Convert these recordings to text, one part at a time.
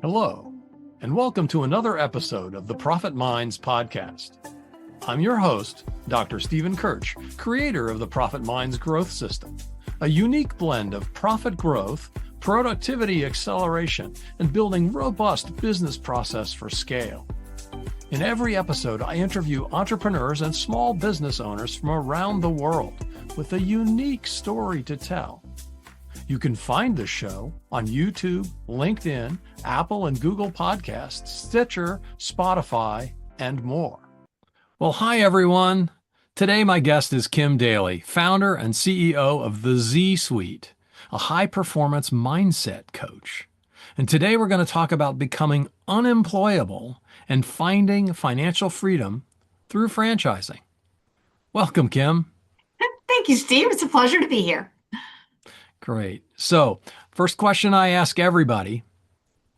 Hello, and welcome to another episode of the Profit Minds podcast. I'm your host, Dr. Stephen 𝐏𝐫𝐶, creator of the Profit Minds Growth System, a unique blend of profit growth, productivity acceleration, and building robust business process for scale. In every episode, I interview entrepreneurs and small business owners from around the world with a unique story to tell. You can find the show on YouTube, LinkedIn, Apple and Google Podcasts, Stitcher, Spotify, and more. Well, hi, everyone. Today, my guest is Kim Daly, founder and CEO of the Z-Suite, a high-performance mindset coach. And today, we're going to talk about becoming unemployable and finding financial freedom through franchising. Welcome, Kim. Thank you, Steve. It's a pleasure to be here. Great. So, first question I ask everybody,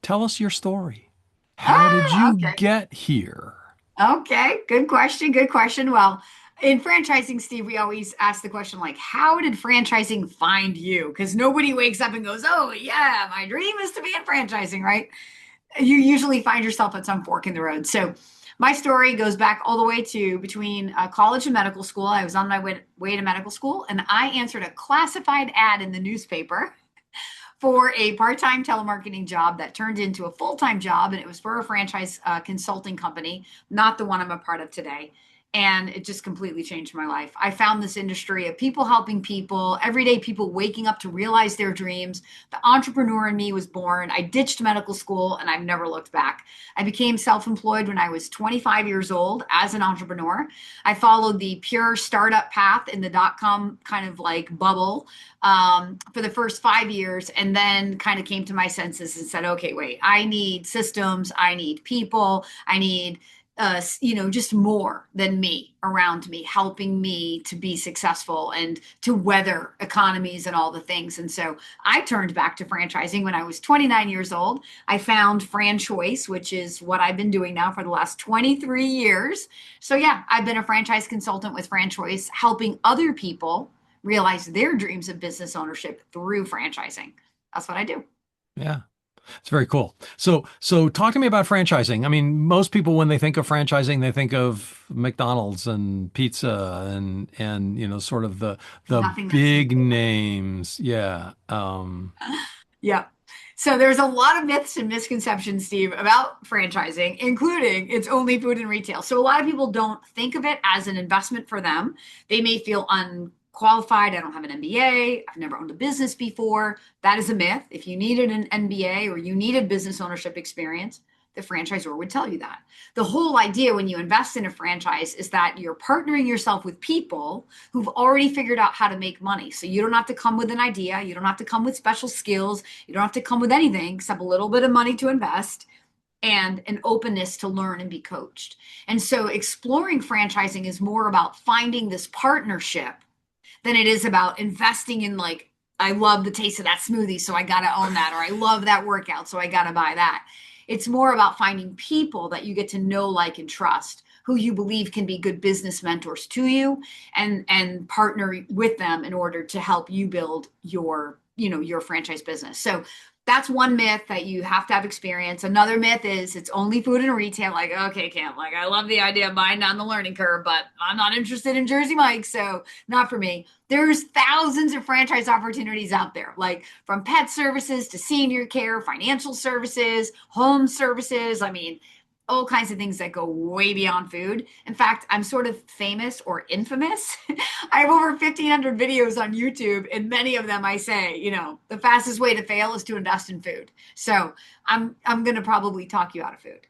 tell us your story. How did you get here? Okay, good question. Good question. Well, in franchising, Steve, we always ask the question like, how did franchising find you? Because nobody wakes up and goes, oh, yeah, my dream is to be in franchising, right? You usually find yourself at some fork in the road. So my story goes back all the way to between college and medical school. I was on my way to medical school, and I answered a classified ad in the newspaper for a part-time telemarketing job that turned into a full-time job, and it was for a franchise consulting company, not the one I'm a part of today. And it just completely changed my life. I found this industry of people helping people, everyday people waking up to realize their dreams. The entrepreneur in me was born. I ditched medical school and I've never looked back. I became self-employed when I was 25 years old as an entrepreneur. I followed the pure startup path in the dot-com kind of like bubble for the first 5 years, and then kind of came to my senses and said, okay, wait, I need systems. I need people. I need just more than me around me, helping me to be successful and to weather economies and all the things. And so I turned back to franchising when I was 29 years old. I found FranChoice, which is what I've been doing now for the last 23 years. So yeah, I've been a franchise consultant with FranChoice, helping other people realize their dreams of business ownership through franchising. That's what I do. Yeah. It's very cool. So talk to me about franchising. I mean, most people, when they think of franchising, they think of McDonald's and pizza and sort of the big names. Yeah. Yeah. So there's a lot of myths and misconceptions, Steve, about franchising, including it's only food and retail. So a lot of people don't think of it as an investment for them. They may feel unqualified. I don't have an MBA. I've never owned a business before. That is a myth. If you needed an MBA or you needed business ownership experience, the franchisor would tell you that. The whole idea when you invest in a franchise is that you're partnering yourself with people who've already figured out how to make money. So you don't have to come with an idea. You don't have to come with special skills. You don't have to come with anything except a little bit of money to invest and an openness to learn and be coached. And so exploring franchising is more about finding this partnership than it is about investing in like, I love the taste of that smoothie, so I got to own that, or I love that workout, so I got to buy that. It's more about finding people that you get to know, like, and trust, who you believe can be good business mentors to you, and partner with them in order to help you build your franchise business. So that's one myth, that you have to have experience. Another myth is it's only food and retail. Like, okay, Kim, like, I love the idea of buying down the learning curve, but I'm not interested in Jersey Mike's, so not for me. There's thousands of franchise opportunities out there, like from pet services to senior care, financial services, home services. I mean, all kinds of things that go way beyond food. In fact, I'm sort of famous or infamous. I have over 1,500 videos on YouTube, and many of them I say, the fastest way to fail is to invest in food. So I'm going to probably talk you out of food.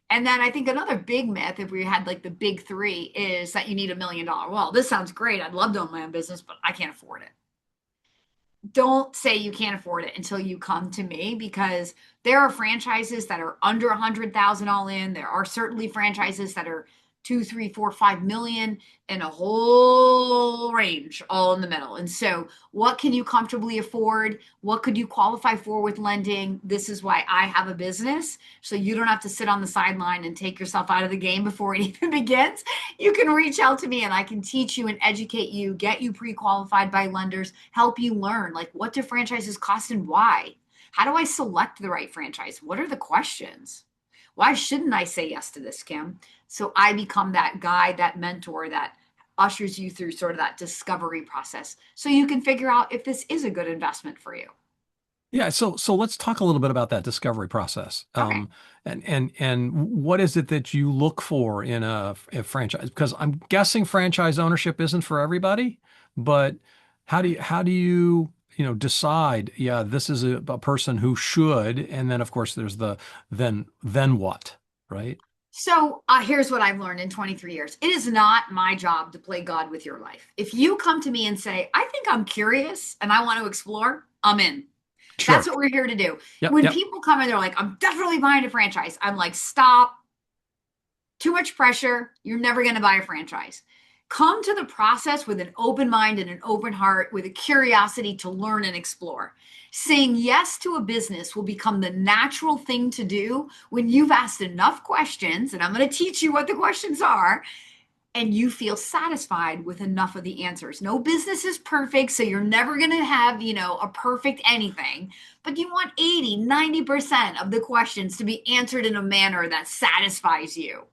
And then I think another big myth, if we had like the big three, is that you need $1 million. Well, this sounds great. I'd love to own my own business, but I can't afford it. Don't say you can't afford it until you come to me, because there are franchises that are under 100,000 all in. There are certainly franchises that are 2, 3, 4, 5 million, and a whole range all in the middle. And so what can you comfortably afford? What could you qualify for with lending? This is why I have a business. So you don't have to sit on the sideline and take yourself out of the game before it even begins. You can reach out to me and I can teach you and educate you, get you pre-qualified by lenders, help you learn, like, what do franchises cost and why? How do I select the right franchise? What are the questions? Why shouldn't I say yes to this, Kim? So I become that guide, that mentor that ushers you through sort of that discovery process so you can figure out if this is a good investment for you. Yeah, so let's talk a little bit about that discovery process. Okay. And what is it that you look for in a franchise? Because I'm guessing franchise ownership isn't for everybody, but how do you decide, yeah, this is a person who should, and then of course there's the then what, right? So here's what I've learned in 23 years. It is not my job to play God with your life. If you come to me and say, I think I'm curious and I want to explore, I'm in. That's Sure. what we're here to do. Yep, When yep. people come and they're like, I'm definitely buying a franchise, I'm like, stop. Too much pressure. You're never going to buy a franchise. Come to the process with an open mind and an open heart, with a curiosity to learn and explore. Saying yes to a business will become the natural thing to do when you've asked enough questions, and I'm going to teach you what the questions are, and you feel satisfied with enough of the answers. No business is perfect, so you're never going to have, a perfect anything, but you want 80, 90% of the questions to be answered in a manner that satisfies you.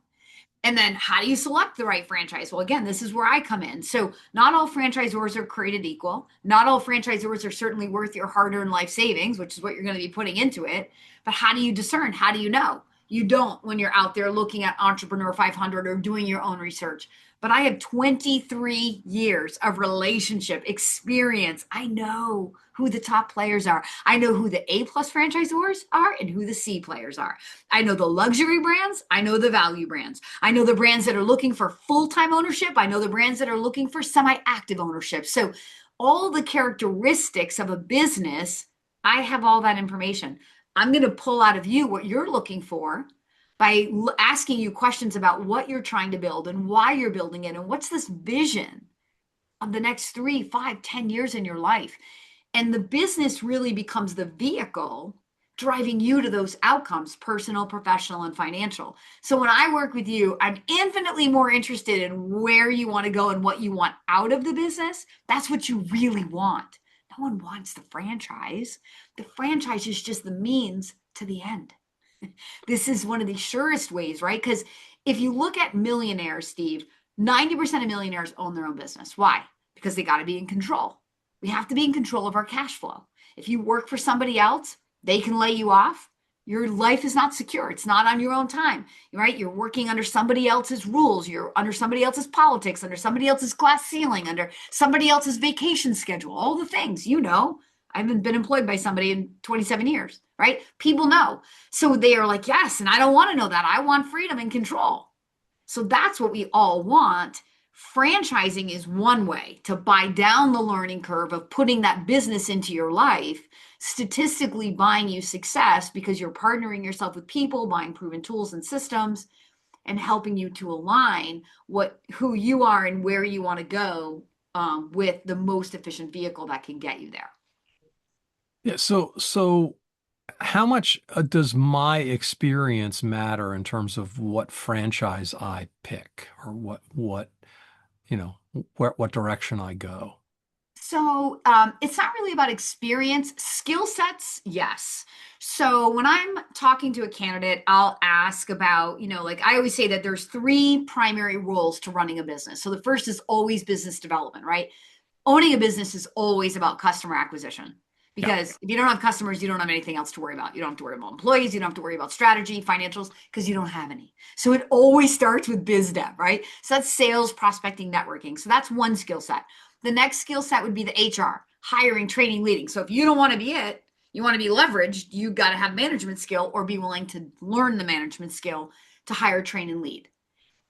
And then how do you select the right franchise? Well, again, this is where I come in. So not all franchisors are created equal. Not all franchisors are certainly worth your hard-earned life savings, which is what you're going to be putting into it. But how do you discern? How do you know? You don't when you're out there looking at Entrepreneur 500 or doing your own research. But I have 23 years of relationship experience. I know who the top players are. I know who the A-plus franchisors are and who the C players are. I know the luxury brands. I know the value brands. I know the brands that are looking for full-time ownership. I know the brands that are looking for semi-active ownership. So all the characteristics of a business, I have all that information. I'm going to pull out of you what you're looking for by asking you questions about what you're trying to build and why you're building it and what's this vision of the next 3, 5, 10 years in your life. And the business really becomes the vehicle driving you to those outcomes, personal, professional, and financial. So when I work with you, I'm infinitely more interested in where you want to go and what you want out of the business. That's what you really want. No one wants the franchise. The franchise is just the means to the end. This is one of the surest ways, right? Because if you look at millionaires, Steve, 90% of millionaires own their own business. Why? Because they got to be in control. We have to be in control of our cash flow. If you work for somebody else, they can lay you off. Your life is not secure. It's not on your own time, right? You're working under somebody else's rules. You're under somebody else's politics, under somebody else's glass ceiling, under somebody else's vacation schedule, all the things, I haven't been employed by somebody in 27 years, right? People know. So they are like, yes, and I don't want to know that. I want freedom and control. So that's what we all want. Franchising is one way to buy down the learning curve of putting that business into your life, statistically buying you success because you're partnering yourself with people, buying proven tools and systems, and helping you to align who you are and where you want to go with the most efficient vehicle that can get you there. Yeah, so how much does my experience matter in terms of what franchise I pick or what direction I go? So it's not really about experience. Skill sets, yes. So when I'm talking to a candidate, I'll ask about, like I always say that there's 3 primary roles to running a business. So the first is always business development, right? Owning a business is always about customer acquisition. Yeah. Because if you don't have customers, you don't have anything else to worry about. You don't have to worry about employees. You don't have to worry about strategy, financials, because you don't have any. So it always starts with biz dev, right? So that's sales, prospecting, networking. So that's one skill set. The next skill set would be the HR, hiring, training, leading. So if you don't want to be it, you want to be leveraged, you got to have management skill or be willing to learn the management skill to hire, train, and lead.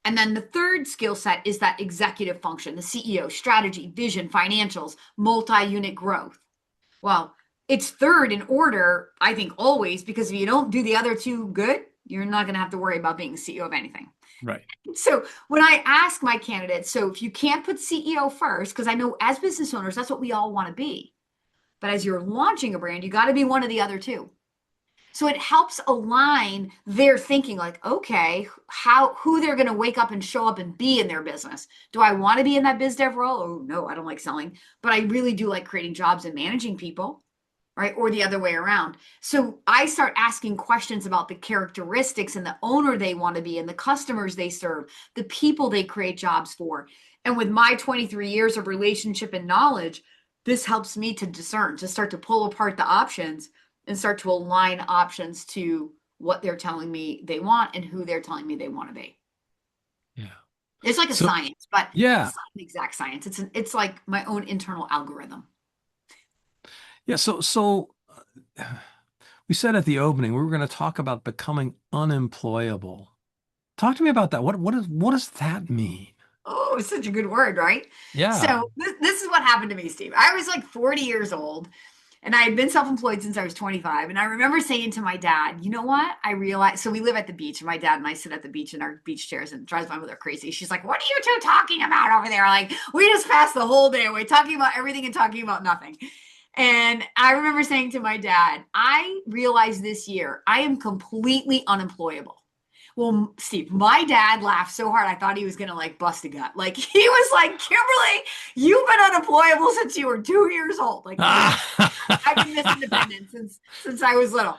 And then the third skill set is that executive function, the CEO, strategy, vision, financials, multi-unit growth. Well, it's third in order, I think, always, because if you don't do the other 2 good, you're not going to have to worry about being CEO of anything. Right. So when I ask my candidates, so if you can't put CEO first, because I know as business owners, that's what we all want to be. But as you're launching a brand, you got to be one of the other 2. So it helps align their thinking, like, okay, who they're going to wake up and show up and be in their business. Do I want to be in that biz dev role? Oh, no, I don't like selling, but I really do like creating jobs and managing people. right? Or the other way around. So I start asking questions about the characteristics and the owner they want to be and the customers they serve, the people they create jobs for. And with my 23 years of relationship and knowledge, this helps me to discern, to start to pull apart the options and start to align options to what they're telling me they want and who they're telling me they want to be. Yeah. It's like a So, science, but yeah. it's not an exact science. It's like my own internal algorithm. Yeah. We said at the opening, we were going to talk about becoming unemployable. Talk to me about that. What does that mean? Oh, it's such a good word, right? Yeah. So this is what happened to me, Steve. I was like 40 years old and I had been self-employed since I was 25. And I remember saying to my dad, you know what? I realized, so we live at the beach and my dad and I sit at the beach in our beach chairs and it drives my mother crazy. She's like, what are you two talking about over there? Like, we just passed the whole day away talking about everything and talking about nothing. And I remember saying to my dad, I realized this year I am completely unemployable. Well, Steve, my dad laughed so hard I thought he was gonna like bust a gut. Like he was like, Kimberly, you've been unemployable since you were 2 years old. Like I've been Miss Independent since I was little.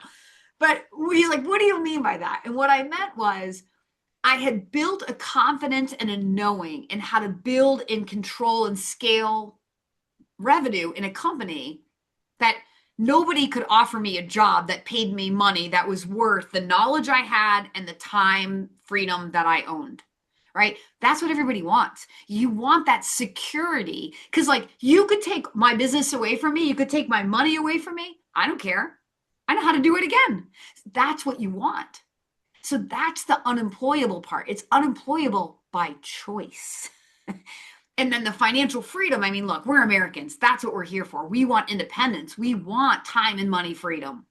But he's like, what do you mean by that? And what I meant was I had built a confidence and a knowing in how to build and control and scale revenue in a company that nobody could offer me a job that paid me money that was worth the knowledge I had and the time freedom that I owned. Right? That's what everybody wants. You want that security because, like, you could take my business away from me, you could take my money away from me. I don't care. I know how to do it again. That's what you want. So that's the unemployable part. It's unemployable by choice. And then the financial freedom, I mean, look, we're Americans. That's what we're here for. We want independence. We want time and money freedom.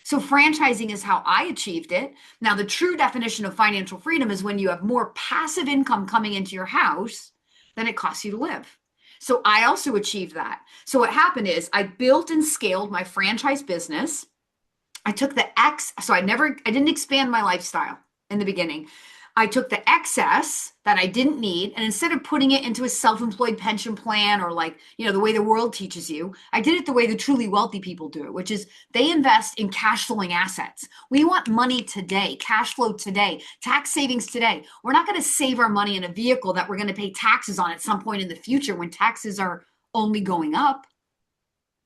So franchising is how I achieved it. Now, the true definition of financial freedom is when you have more passive income coming into your house than it costs you to live. So I also achieved that. So what happened is I built and scaled my franchise business. I took so I didn't expand my lifestyle in the beginning. I took the excess that I didn't need, and instead of putting it into a self-employed pension plan or like, the way the world teaches you, I did it the way the truly wealthy people do it, which is they invest in cash flowing assets. We want money today, cash flow today, tax savings today. We're not going to save our money in a vehicle that we're going to pay taxes on at some point in the future when taxes are only going up,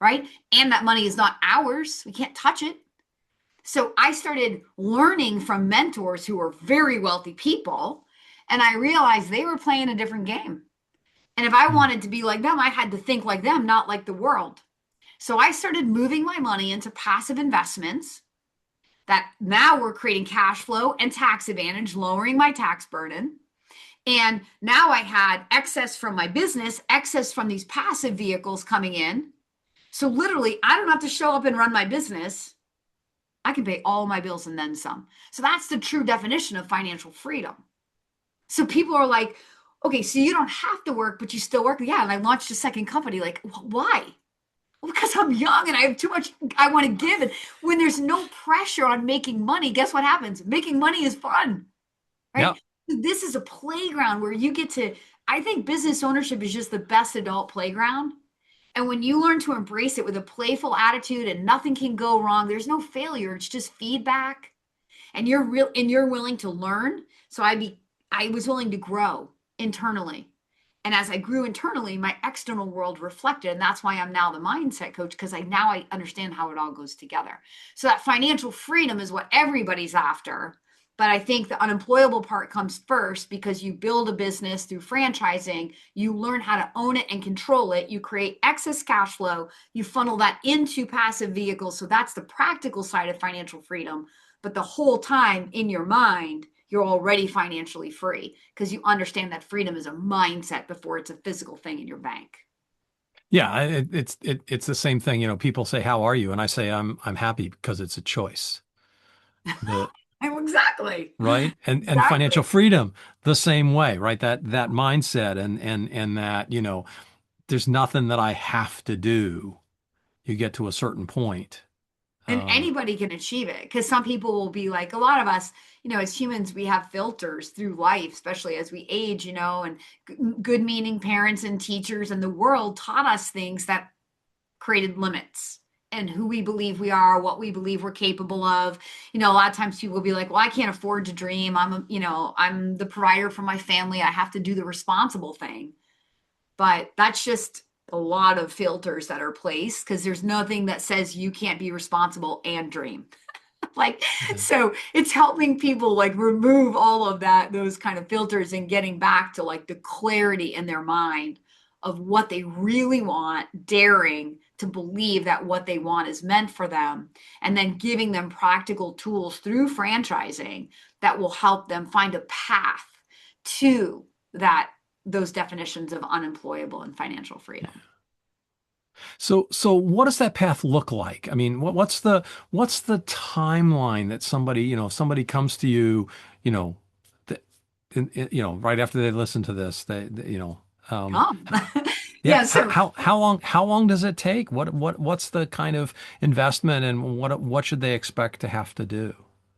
right? And that money is not ours. We can't touch it. So I started learning from mentors who were very wealthy people, and I realized they were playing a different game. And if I wanted to be like them, I had to think like them, not like the world. So I started moving my money into passive investments that now were creating cash flow and tax advantage, lowering my tax burden. And now I had excess from my business, excess from these passive vehicles coming in. So literally, I don't have to show up and run my business. I can pay all my bills and then some. So that's the true definition of financial freedom. So people are like, okay, so you don't have to work, but you still work. Yeah. And I launched a second company. Like, why? Well, because I'm young and I have too much I want to give. And when there's no pressure on making money, guess what happens? Making money is fun, right? Yep. This is a playground where you get to, I think business ownership is just the best adult playground. And when you learn to embrace it with a playful attitude and nothing can go wrong, there's no failure. It's just feedback. And you're willing to learn. So I was willing to grow internally. And as I grew internally, my external world reflected. And that's why I'm now the mindset coach, because I understand how it all goes together. So that financial freedom is what everybody's after. But I think the unemployable part comes first because you build a business through franchising, you learn how to own it and control it, you create excess cash flow, you funnel that into passive vehicles. So that's the practical side of financial freedom. But the whole time in your mind, you're already financially free because you understand that freedom is a mindset before it's a physical thing in your bank. Yeah, it's the same thing. People say, "How are you?" And I say, "I'm happy because it's a choice." Exactly. Right. And financial freedom the same way, right? That mindset and that, there's nothing that I have to do. You get to a certain point. And anybody can achieve it because some people will be like, a lot of us, as humans, we have filters through life, especially as we age, and good meaning parents and teachers and the world taught us things that created limits and who we believe we are, what we believe we're capable of. A lot of times people will be like, well, I can't afford to dream. I'm the provider for my family. I have to do the responsible thing. But that's just a lot of filters that are placed, because there's nothing that says you can't be responsible and dream. So it's helping people remove all of those kind of filters, and getting back to the clarity in their mind of what they really want, daring to believe that what they want is meant for them, and then giving them practical tools through franchising that will help them find a path to those definitions of unemployable and financial freedom. So what does that path look like? I mean, what's the timeline that somebody, if somebody comes to you, right after they listen to this, Yeah. So how long does it take? What's the kind of investment, and what should they expect to have to do?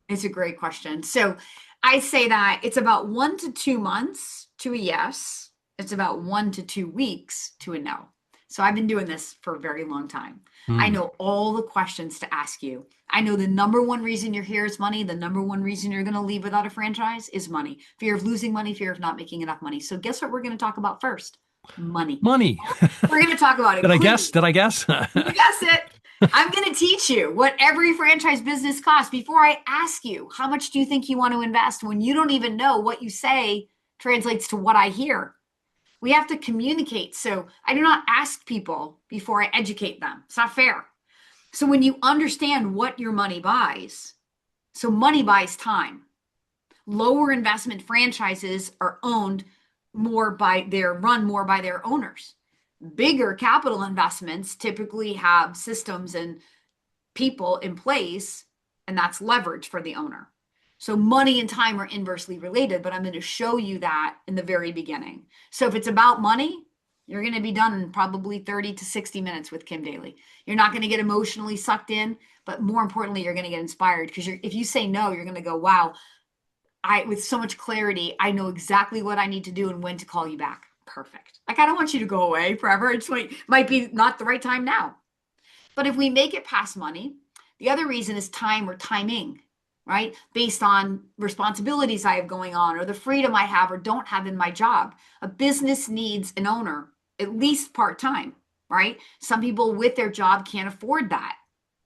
It's a great question. So I say that it's about 1 to 2 months to a yes. It's about 1 to 2 weeks to a no. So I've been doing this for a very long time. I know all the questions to ask you. I know the number one reason you're here is money. The number one reason you're going to leave without a franchise is money. Fear of losing money, fear of not making enough money. So guess what we're going to talk about first? Money. We're going to talk about it. Did I guess? You guessed it. I'm going to teach you what every franchise business costs before I ask you, how much do you think you want to invest, when you don't even know what you say translates to what I hear. We have to communicate. So I do not ask people before I educate them. It's not fair. So when you understand what your money buys, so money buys time. Lower investment franchises are run more by their owners. Bigger capital investments typically have systems and people in place, and that's leverage for the owner. So money and time are inversely related, but I'm going to show you that in the very beginning. So if it's about money, you're going to be done in probably 30 to 60 minutes with Kim Daly. You're not going to get emotionally sucked in, but more importantly, you're going to get inspired, because if you say no, you're going to go, wow, with so much clarity, I know exactly what I need to do and when to call you back. Perfect. I don't want you to go away forever. It might be not the right time now. But if we make it past money, the other reason is time or timing, right? Based on responsibilities I have going on, or the freedom I have or don't have in my job. A business needs an owner, at least part-time, right? Some people with their job can't afford that.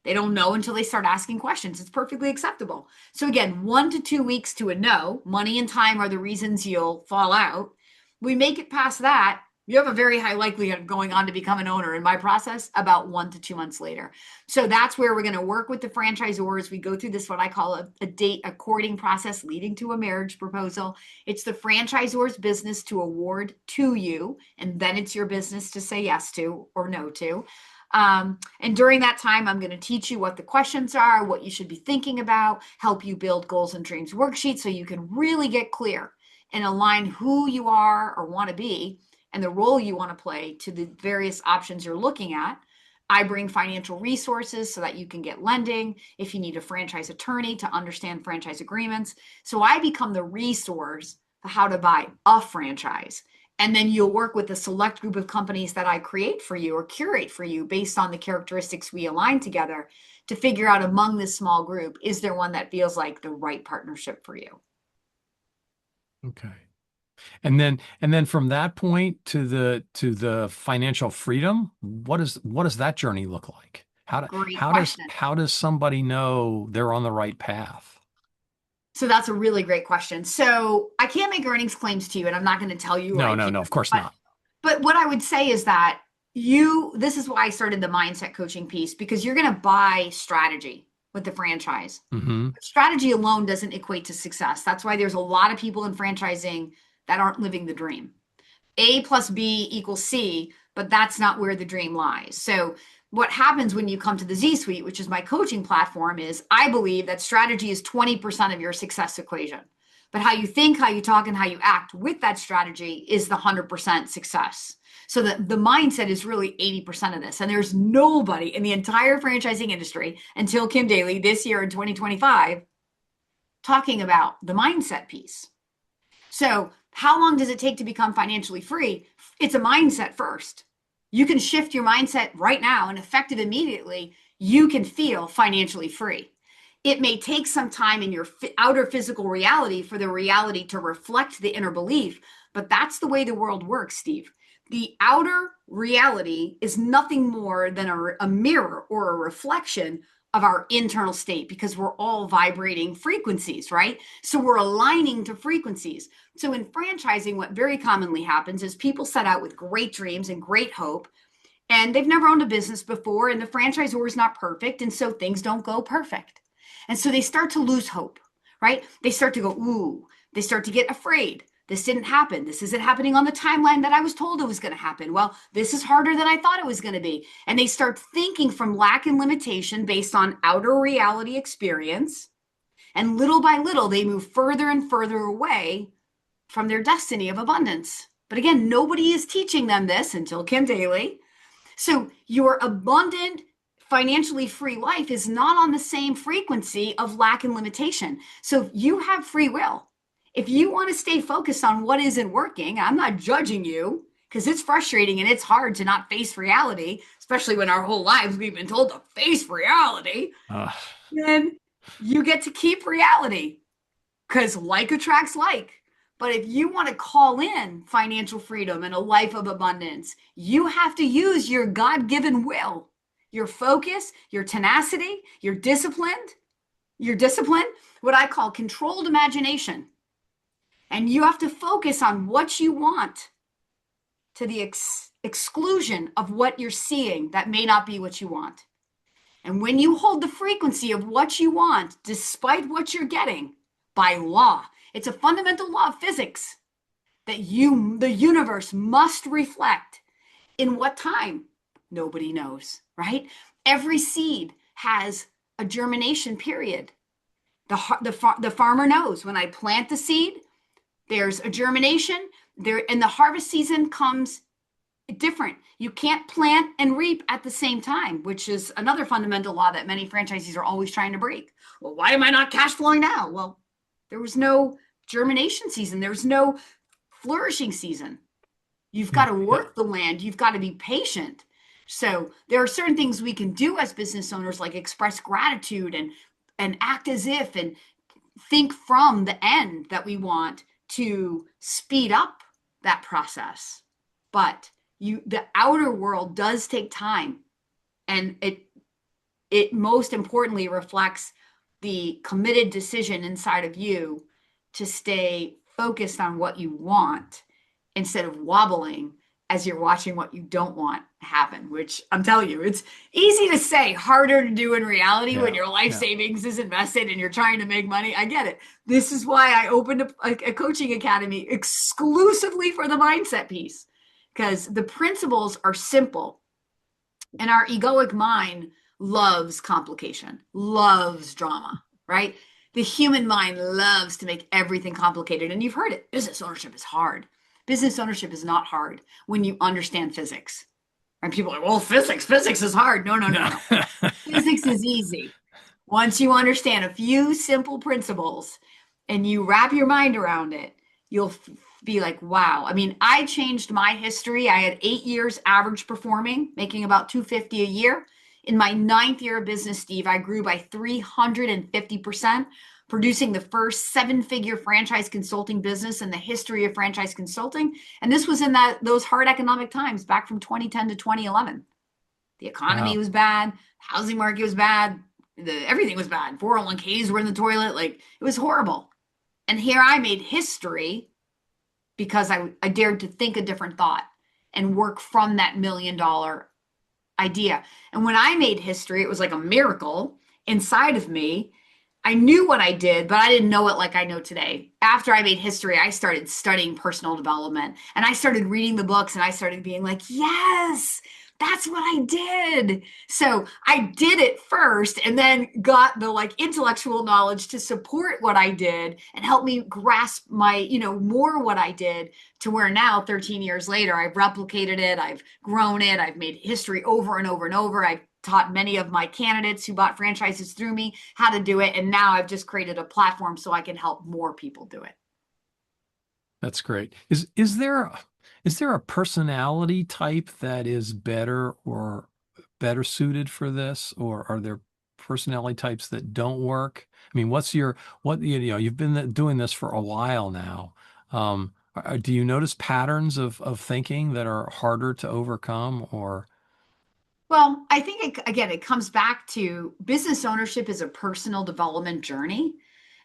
They don't know until they start asking questions. It's perfectly acceptable. So again, 1 to 2 weeks to a no. Money and time are the reasons you'll fall out. We make it past that, you have a very high likelihood of going on to become an owner in my process about 1 to 2 months later. So that's where we're going to work with the franchisors. We go through this, what I call a courting process leading to a marriage proposal. It's the franchisor's business to award to you, and then it's your business to say yes to or no to. And during that time, I'm going to teach you what the questions are, what you should be thinking about, help you build goals and dreams worksheets so you can really get clear and align who you are or want to be and the role you want to play to the various options you're looking at. I bring financial resources so that you can get lending if you need a franchise attorney to understand franchise agreements. So I become the resource for how to buy a franchise. And then you'll work with a select group of companies that I create for you or curate for you based on the characteristics we align together to figure out among this small group, is there one that feels like the right partnership for you? Okay. And then from that point to the financial freedom, what does that journey look like? How does somebody know they're on the right path? So that's a really great question. So I can't make earnings claims to you, and I'm not going to tell you. No, of course not. But what I would say is that this is why I started the mindset coaching piece, because you're going to buy strategy with the franchise. Mm-hmm. Strategy alone doesn't equate to success. That's why there's a lot of people in franchising that aren't living the dream. A plus B equals C, but that's not where the dream lies. So what happens when you come to the Z-Suite, which is my coaching platform, is I believe that strategy is 20% of your success equation. But how you think, how you talk, and how you act with that strategy is the 100% success. So the mindset is really 80% of this. And there's nobody in the entire franchising industry until Kim Daly this year in 2025 talking about the mindset piece. So how long does it take to become financially free? It's a mindset first. You can shift your mindset right now and effective immediately. you can feel financially free. It may take some time in your outer physical reality for the reality to reflect the inner belief, but that's the way the world works, Steve. The outer reality is nothing more than a mirror or a reflection of our internal state, because we're all vibrating frequencies, right? So we're aligning to frequencies. So in franchising, what very commonly happens is people set out with great dreams and great hope, and they've never owned a business before, and the franchisor is not perfect, and so things don't go perfect. And so they start to lose hope, right? They start to go, ooh, they start to get afraid. This didn't happen. This isn't happening on the timeline that I was told it was going to happen. Well, this is harder than I thought it was going to be. And they start thinking from lack and limitation based on outer reality experience. And little by little, they move further and further away from their destiny of abundance. But again, nobody is teaching them this until Kim Daly. So your abundant, financially free life is not on the same frequency of lack and limitation. So if you have free will, if you want to stay focused on what isn't working, I'm not judging you, because it's frustrating and it's hard to not face reality, especially when our whole lives we've been told to face reality. Then you get to keep reality, because like attracts like. But if you want to call in financial freedom and a life of abundance, you have to use your God-given will, your focus, your tenacity, your discipline, what I call controlled imagination. And you have to focus on what you want to the exclusion of what you're seeing that may not be what you want. And when you hold the frequency of what you want, despite what you're getting, by law, it's a fundamental law of physics that the universe must reflect. In what time? Nobody knows, right? Every seed has a germination period. The farmer knows when I plant the seed, there's a germination there, and the harvest season comes different. You can't plant and reap at the same time, which is another fundamental law that many franchisees are always trying to break. Well, why am I not cash flowing now? Well, there was no germination season. There's no flourishing season. You've got to work the land. You've got to be patient. So there are certain things we can do as business owners, like express gratitude and act as if and think from the end that we want to speed up that process. But the outer world does take time, and it most importantly reflects the committed decision inside of you to stay focused on what you want instead of wobbling as you're watching what you don't want happen, which I'm telling you, it's easy to say, harder to do in reality when your life savings is invested and you're trying to make money. I get it. This is why I opened a coaching academy exclusively for the mindset piece, because the principles are simple. And our egoic mind loves complication, loves drama, right? The human mind loves to make everything complicated. And you've heard it. Business ownership is hard. Business ownership is not hard when you understand physics. And people are like, well, physics is hard. No. Physics is easy. Once you understand a few simple principles and you wrap your mind around it, you'll be like, wow. I mean, I changed my history. I had 8 years average performing, making about $250 a year. In my 9th year of business, Steve, I grew by 350%, producing the first 7-figure franchise consulting business in the history of franchise consulting. And this was in those hard economic times back from 2010 to 2011. The economy was bad. Housing market was bad. Everything was bad. 401ks were in the toilet. Like, it was horrible. And here I made history because I dared to think a different thought and work from that $1 million idea. And when I made history, it was like a miracle inside of me. I knew what I did, but I didn't know it like I know today. After I made history, I started studying personal development, and I started reading the books, and I started being like, yes, that's what I did. So I did it first and then got the intellectual knowledge to support what I did and help me grasp my, more what I did, to where now 13 years later, I've replicated it. I've grown it. I've made history over and over and over. I've taught many of my candidates who bought franchises through me how to do it. And now I've just created a platform so I can help more people do it. That's great. Is there a personality type that is better or better suited for this, or are there personality types that don't work? I mean, you've been doing this for a while now. Do you notice patterns of thinking that are harder to overcome, or? Well, I think again, it comes back to business ownership is a personal development journey.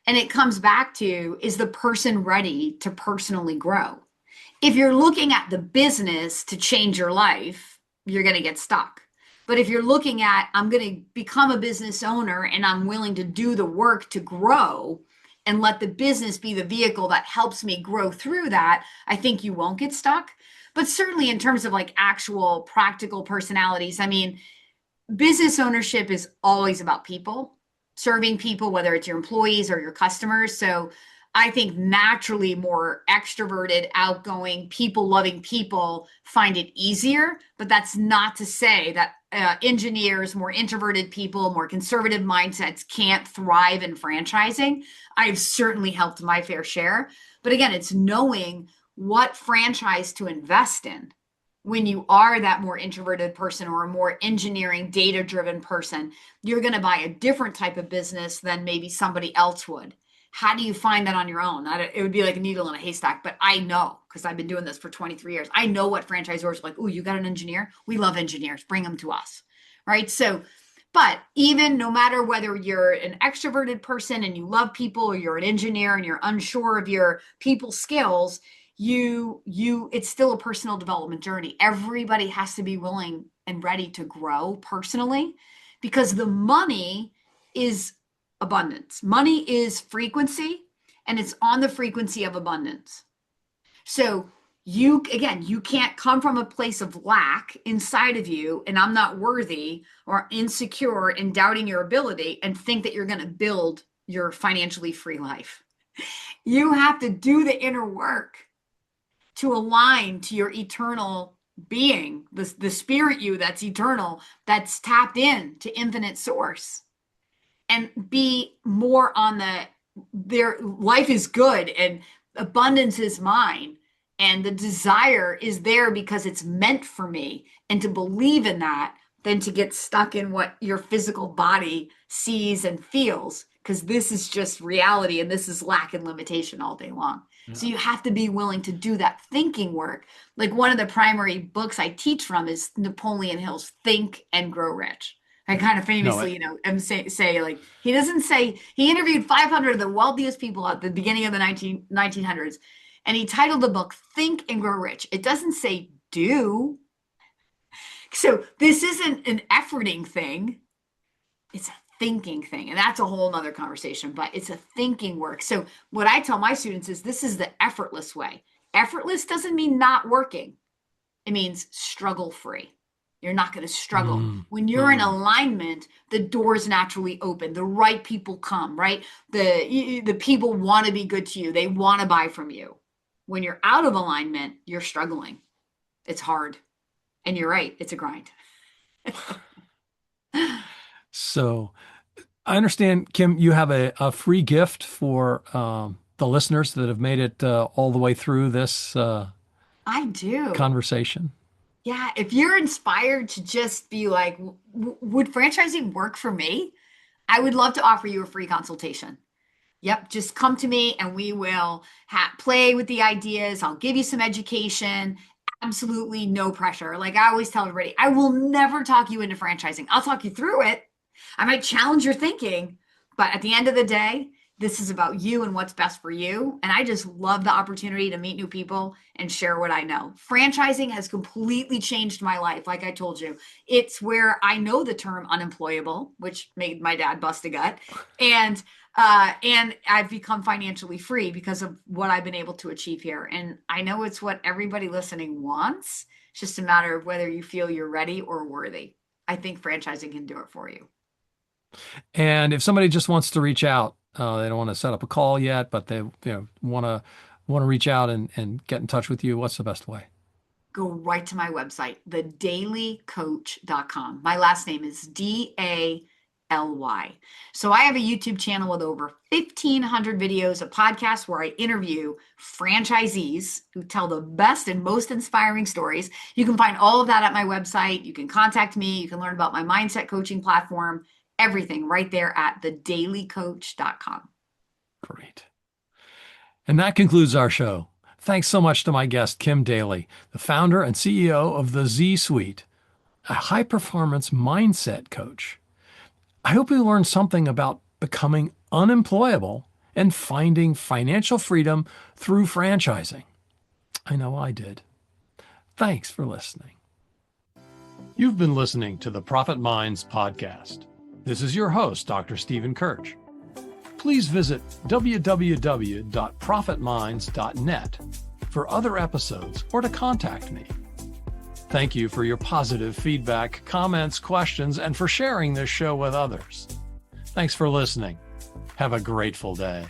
And it comes back to, is the person ready to personally grow? If you're looking at the business to change your life, you're going to get stuck. But if you're looking at, I'm going to become a business owner and I'm willing to do the work to grow and let the business be the vehicle that helps me grow through that, I think you won't get stuck. But certainly in terms of like actual practical personalities, I mean, business ownership is always about people, serving people, whether it's your employees or your customers. So I think naturally more extroverted, outgoing, people-loving people find it easier. But that's not to say that engineers, more introverted people, more conservative mindsets can't thrive in franchising. I've certainly helped my fair share. But again, it's knowing what franchise to invest in. When you are that more introverted person or a more engineering data-driven person, you're going to buy a different type of business than maybe somebody else would. How do you find that on your own? It would be like a needle in a haystack, but I know because I've been doing this for 23 years. I know what franchisors are like. Oh, you got an engineer? We love engineers. Bring them to us, right? So, but even no matter whether you're an extroverted person and you love people, or you're an engineer and you're unsure of your people skills, it's still a personal development journey. Everybody has to be willing and ready to grow personally, because the money is abundance. Money is frequency, and it's on the frequency of abundance. So you can't come from a place of lack inside of you and I'm not worthy or insecure and doubting your ability and think that you're going to build your financially free life. You have to do the inner work to align to your eternal being, the spirit you that's eternal, that's tapped in to infinite source, and be more on their life is good and abundance is mine. And the desire is there because it's meant for me, and to believe in that than to get stuck in what your physical body sees and feels, because this is just reality and this is lack and limitation all day long. Yeah. So you have to be willing to do that thinking work. Like one of the primary books I teach from is Napoleon Hill's Think and Grow Rich. I kind of famously, say like, he doesn't say, he interviewed 500 of the wealthiest people at the beginning of the 1900s. And he titled the book, Think and Grow Rich. It doesn't say do. So this isn't an efforting thing. It's a thinking thing. And that's a whole nother conversation, but it's a thinking work. So what I tell my students is this is the effortless way. Effortless doesn't mean not working. It means struggle free. You're not going to struggle. When you're in alignment, the doors naturally open. The right people come, right? The people want to be good to you. They want to buy from you. When you're out of alignment, you're struggling. It's hard. And you're right. It's a grind. So I understand, Kim, you have a free gift for the listeners that have made it all the way through this I do. conversation. Yeah, if you're inspired to just be like, would franchising work for me? I would love to offer you a free consultation. Yep, just come to me and we will play with the ideas. I'll give you some education. Absolutely no pressure. Like I always tell everybody, I will never talk you into franchising. I'll talk you through it. I might challenge your thinking, but at the end of the day, this is about you and what's best for you. And I just love the opportunity to meet new people and share what I know. Franchising has completely changed my life. Like I told you, it's where I know the term unemployable, which made my dad bust a gut. And I've become financially free because of what I've been able to achieve here. And I know it's what everybody listening wants. It's just a matter of whether you feel you're ready or worthy. I think franchising can do it for you. And if somebody just wants to reach out, they don't want to set up a call yet, but they want to reach out and get in touch with you, what's the best way? Go right to my website, thedailycoach.com. My last name is So I have a YouTube channel with over 1,500 videos, a podcast where I interview franchisees who tell the best and most inspiring stories. You can find all of that at my website. You can contact me. You can learn about my mindset coaching platform, everything right there at thedailycoach.com. Great. And that concludes our show. Thanks so much to my guest, Kim Daly, the founder and CEO of the Z Suite, a high-performance mindset coach. I hope you learned something about becoming unemployable and finding financial freedom through franchising. I know I did. Thanks for listening. You've been listening to the Profit Minds podcast. This is your host, Dr. Stephen 𝐏𝐻𝐿. Please visit www.profitminds.net for other episodes or to contact me. Thank you for your positive feedback, comments, questions, and for sharing this show with others. Thanks for listening. Have a grateful day.